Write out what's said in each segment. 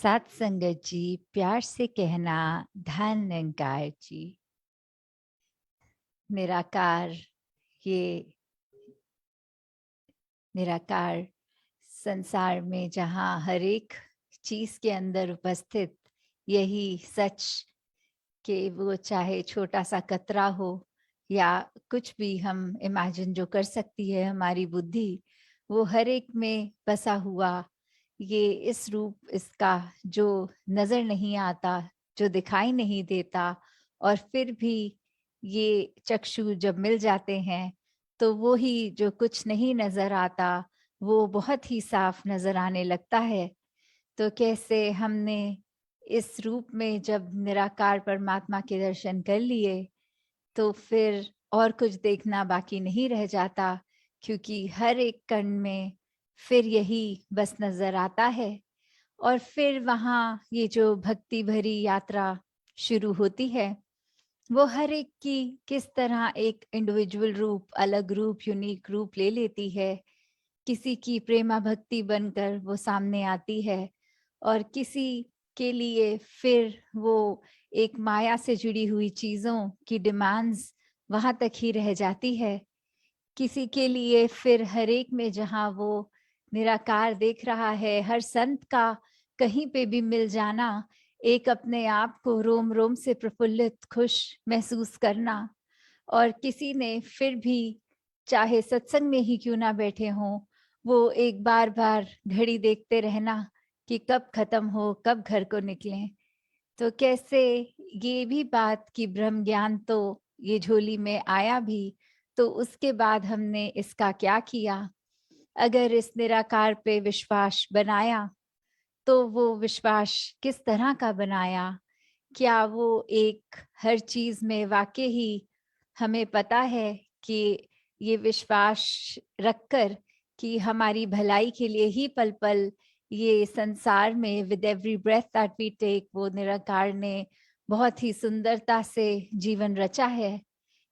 सात संगत जी, प्यार से कहना धन निरंकार जी। निराकार, ये निराकार संसार में जहाँ हर एक चीज के अंदर उपस्थित यही सच कि वो चाहे छोटा सा कतरा हो या कुछ भी हम इमेजिन जो कर सकती है हमारी बुद्धि, वो हर एक में बसा हुआ ये इस रूप इसका जो नजर नहीं आता, जो दिखाई नहीं देता, और फिर भी ये चक्षु जब मिल जाते हैं तो वो ही जो कुछ नहीं नजर आता वो बहुत ही साफ नजर आने लगता है। तो कैसे हमने इस रूप में जब निराकार परमात्मा के दर्शन कर लिए तो फिर और कुछ देखना बाकी नहीं रह जाता, क्योंकि हर एक कण में फिर यही बस नजर आता है। और फिर वहाँ ये जो भक्ति भरी यात्रा शुरू होती है, वो हर एक की किस तरह एक इंडिविजुअल रूप, अलग रूप, यूनिक रूप ले लेती है। किसी की प्रेमा भक्ति बनकर वो सामने आती है, और किसी के लिए फिर वो एक माया से जुड़ी हुई चीजों की डिमांड्स वहां तक ही रह जाती है। किसी के लिए फिर हर एक में जहाँ वो निराकार देख रहा है, हर संत का कहीं पे भी मिल जाना, एक अपने आप को रोम रोम से प्रफुल्लित खुश महसूस करना। और किसी ने फिर भी चाहे सत्संग में ही क्यों ना बैठे हों, वो एक बार बार घड़ी देखते रहना कि कब खत्म हो, कब घर को निकलें। तो कैसे ये भी बात कि ब्रह्म ज्ञान तो ये झोली में आया भी, तो उसके बाद हमने इसका क्या किया। अगर इस निराकार पे विश्वास बनाया तो वो विश्वास किस तरह का बनाया। क्या वो एक हर चीज में वाकई ही हमें पता है कि ये विश्वास रखकर कि हमारी भलाई के लिए ही पल पल ये संसार में with every breath that we take वो निराकार ने बहुत ही सुंदरता से जीवन रचा है।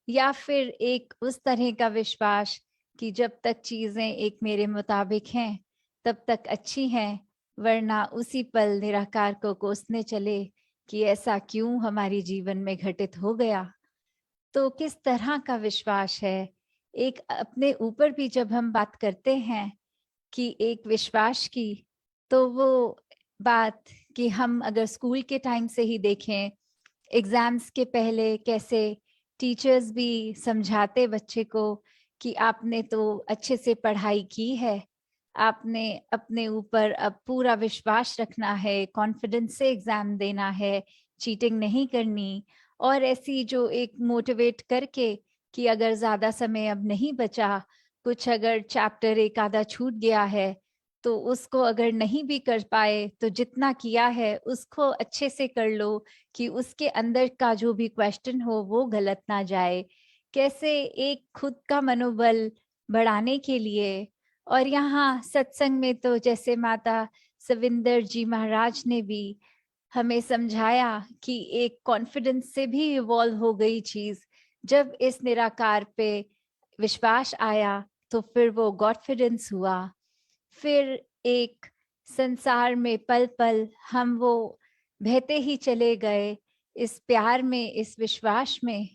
या फिर एक उस तरह का विश्वास कि जब तक चीजें एक मेरे मुताबिक हैं तब तक अच्छी हैं, वरना उसी पल निराकार को कोसने चले कि ऐसा क्यों हमारे जीवन में घटित हो गया। तो किस तरह का विश्वास है। एक अपने ऊपर भी जब हम बात करते हैं कि एक विश्वास की, तो वो बात कि हम अगर स्कूल के टाइम से ही देखें, एग्जाम्स के पहले कैसे टीचर्स भी समझाते बच्चे को कि आपने तो अच्छे से पढ़ाई की है, आपने अपने ऊपर अब पूरा विश्वास रखना है, कॉन्फिडेंस से एग्जाम देना है, चीटिंग नहीं करनी। और ऐसी जो एक मोटिवेट करके कि अगर ज्यादा समय अब नहीं बचा, कुछ अगर चैप्टर एक आधा छूट गया है तो उसको अगर नहीं भी कर पाए तो जितना किया है उसको अच्छे से कर लो, कि उसके अंदर का जो भी क्वेश्चन हो वो गलत ना जाए। कैसे एक खुद का मनोबल बढ़ाने के लिए। और यहाँ सत्संग में तो जैसे माता सविंदर जी महाराज ने भी हमें समझाया कि एक कॉन्फिडेंस से भी इवॉल्व हो गई चीज। जब इस निराकार पे विश्वास आया तो फिर वो गॉडफिडेंस हुआ। फिर एक संसार में पल पल हम वो बहते ही चले गए इस प्यार में, इस विश्वास में।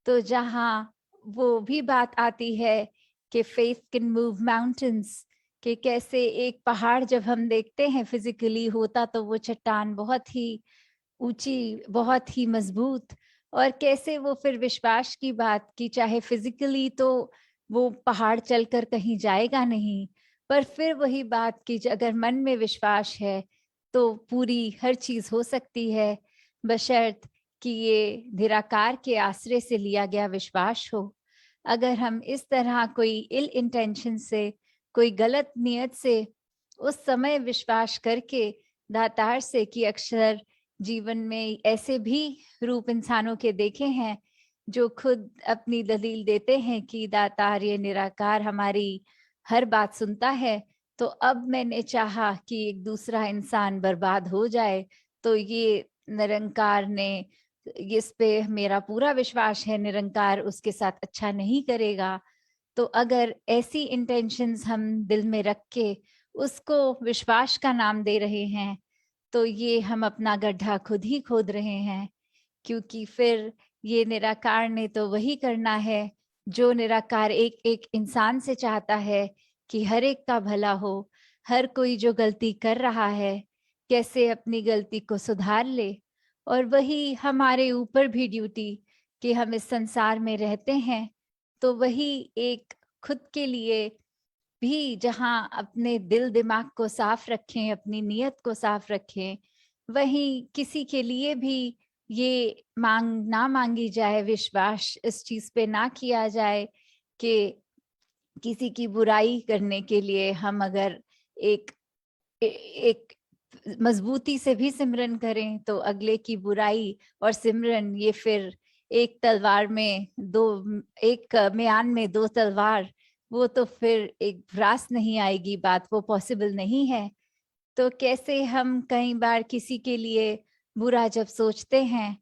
तो जहाँ वो भी बात आती है कि फेथ कैन मूव माउंटेन्स, कि कैसे एक पहाड़ जब हम देखते हैं फिजिकली होता तो वो चट्टान बहुत ही ऊंची, बहुत ही मजबूत। और कैसे वो फिर विश्वास की बात की, चाहे फिजिकली तो वो पहाड़ चलकर कहीं जाएगा नहीं, पर फिर वही बात की अगर मन में विश्वास है तो पूरी हर चीज हो सकती है, बशर्त कि ये निराकार के आश्रय से लिया गया विश्वास हो। अगर हम इस तरह कोई इल इंटेंशन से, कोई गलत नियत से उस समय विश्वास करके दातार से, कि अक्सर जीवन में ऐसे भी रूप इंसानों के देखे हैं जो खुद अपनी दलील देते हैं कि दातार ये निराकार हमारी हर बात सुनता है, तो अब मैंने चाहा कि एक दूसरा इंसान बर्बाद हो जाए, तो ये निरंकार ने, इस पे मेरा पूरा विश्वास है निरंकार उसके साथ अच्छा नहीं करेगा। तो अगर ऐसी इंटेंशंस हम दिल में रख के उसको विश्वास का नाम दे रहे हैं, तो ये हम अपना गड्ढा खुद ही खोद रहे हैं, क्योंकि फिर ये निराकार ने तो वही करना है जो निराकार एक एक इंसान से चाहता है कि हर एक का भला हो। हर कोई जो गलती कर रहा है कैसे अपनी गलती को सुधार ले, और वही हमारे ऊपर भी ड्यूटी कि हम इस संसार में रहते हैं, तो वही एक खुद के लिए भी जहाँ अपने दिल दिमाग को साफ रखें, अपनी नीयत को साफ रखें, वहीं किसी के लिए भी ये मांग ना मांगी जाए, विश्वास इस चीज पे ना किया जाए कि किसी की बुराई करने के लिए हम अगर एक एक मजबूती से भी सिमरन करें तो अगले की बुराई और सिमरन ये फिर एक तलवार में दो, एक म्यान में दो तलवार, वो तो फिर एक भ्रास नहीं आएगी, बात वो पॉसिबल नहीं है। तो कैसे हम कई बार किसी के लिए बुरा जब सोचते हैं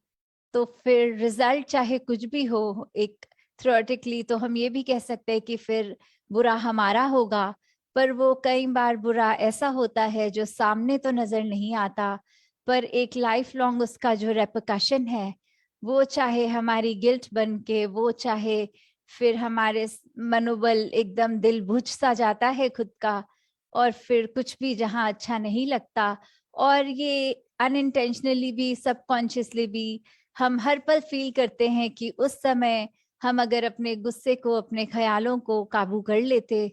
तो फिर रिजल्ट चाहे कुछ भी हो, एक थ्योरेटिकली तो हम ये भी कह सकते हैं कि फिर बुरा हमारा होगा, पर वो कई बार बुरा ऐसा होता है जो सामने तो नजर नहीं आता, पर एक लाइफ लॉन्ग उसका जो रेपकशन है, वो चाहे हमारी गिल्ट बन के, वो चाहे फिर हमारे मनोबल एकदम दिल बुझ सा जाता है खुद का, और फिर कुछ भी जहाँ अच्छा नहीं लगता, और ये अनइंटेंशनली भी सबकॉन्शियसली भी हम हर पल फील करते हैं कि उस समय हम अगर अपने गुस्से को, अपने ख्यालों को काबू कर लेते,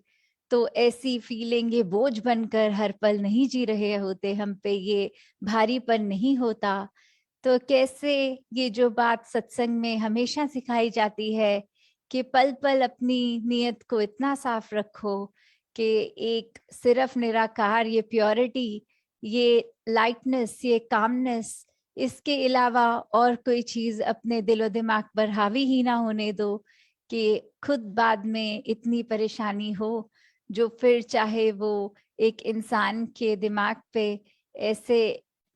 तो ऐसी फीलिंग ये बोझ बनकर हर पल नहीं जी रहे होते, हम पे ये भारीपन नहीं होता। तो कैसे ये जो बात सत्संग में हमेशा सिखाई जाती है कि पल पल अपनी नीयत को इतना साफ रखो कि एक सिर्फ निराकार, ये प्योरिटी, ये लाइटनेस, ये कामनेस, इसके अलावा और कोई चीज अपने दिलो दिमाग पर हावी ही ना होने दो कि खुद बाद में इतनी परेशानी हो, जो फिर चाहे वो एक इंसान के दिमाग पे ऐसे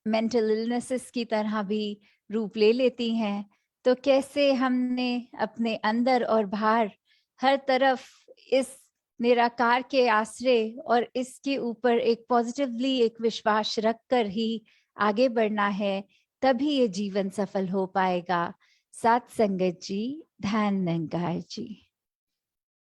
मेंटल इलनेसेस की तरह भी रूप ले लेती हैं। तो कैसे हमने अपने अंदर और बाहर हर तरफ इस निराकार के आश्रय और इसके ऊपर एक पॉजिटिवली एक विश्वास रखकर ही आगे बढ़ना है, तभी ये जीवन सफल हो पाएगा। सात संगत जी, ध्यान निरंकार जी।